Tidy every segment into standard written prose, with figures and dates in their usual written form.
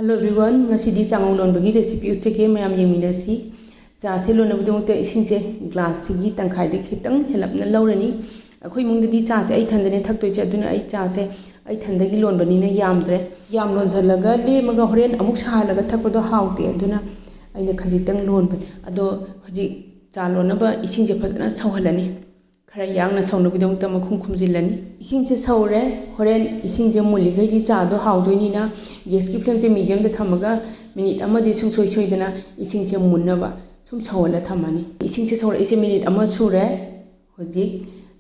Hello everyone, ngasidi changong lon bagi recipe ucheke mayam yengminasi cha se lon abudumukta isingche glass sigi tangkhai de khitang helapna lawrani akhoi mungdadi cha se ai thandane thaktoi che aduna ai cha se ai thandagi lon bani na yamdre yam lon zalaga le maga horen amuk sahalaga thakpodo haute aduna aina khajitang lon ban ado hoji cha lonaba isingche phajana sawhalani khara yangna sawnabudumukta makhum khumjilani isingche sawre horen isingje muligai di cha do hawdoini na gas ki flame je medium da thamaga minute amadi sung soi soi dana isingche munnaba sum sawala thamani isingche sawra ise minute ama sure hoji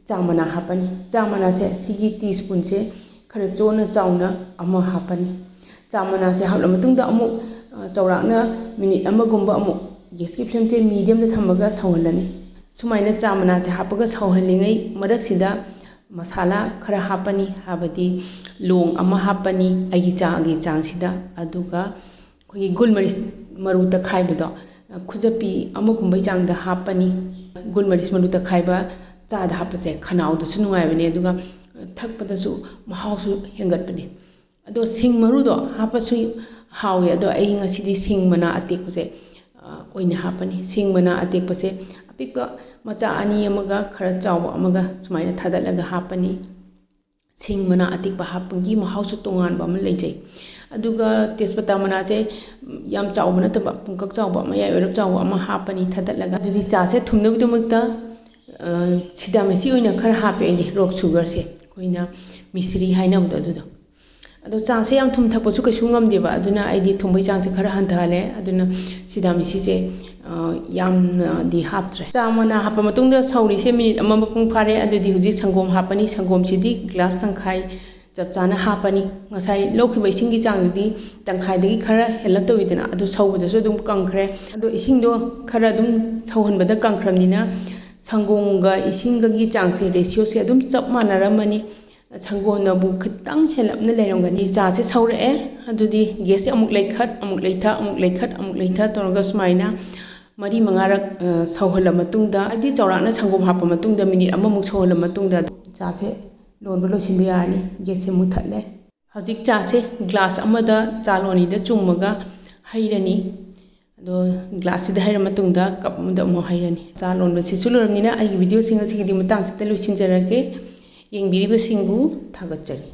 chamana hapani chamana se sigi teaspoon se khara chona chauna ama hapani chamana se hapla matungda amu chawrakna minute ama gumba amu gas ki flame je medium da thamaga sawhalani sumaina chamana se hapaga sawhalingai maraksida masala khara hapani habadi long ama hapani agi chaagi changsida aduga khoi gulmaris maru ta khaibudo khujapi ama kumbai changda hapani gulmaris maru ta khaiba cha da hapase khanau da su nungai bane aduga thakpada su mahau su hengat bane ado sing maru do hapasu hawi ado ai ngasidi sing mana atek pase oina hapani sing mana atek pase apikpa macha ani amaga khara chawa amaga sumaina thadalaga hapani sing mana atikpa hapangi mahausu tongan ba man leijai aduga tespata mana che yam chawa na taba pungkak chawa ma yai orap chawa ma hapani thadalaga adudi cha se thumnabudumukta sidamesi oina khara hape indi rock sugar se koina misri haina budo adudo ado cha se yam thum thakpa su kaisu ngamde ba aduna aidi thumbai chang se khara hanthale aduna sidamesi se yam di haptre chamana hapa matungda sauri se minute ama mapung phare adudi huji sangom hapani sangom sidi glass tangkhai chapchana hapani ngasai lokhiba isingi changdi tangkhai dagi khara helap tawidana adu sawbada so dum kangkhre adu isingdo khara dum sawhanbada kangkhramnina sangomga isinga gi changse ratio se dum chap manaramani sangona bu khitang helapna leirongani cha se sawre adudi gas amuk leikhat amuk leitha amuk leikhat amuk leitha toraga smaina mari mangarak sawhala matungda adi chawrakna sangom hapa matungda minute amamuk sawhala matungda cha se lonba losinba yani gas se muthatle hajik cha se glass amada cha loni da chummaga hairani ado glass da haira matungda cup amada mo hairani cha lonba se suluramnina ai video singa sigidi matang sita losinjarake yengbiriba singbu thagachari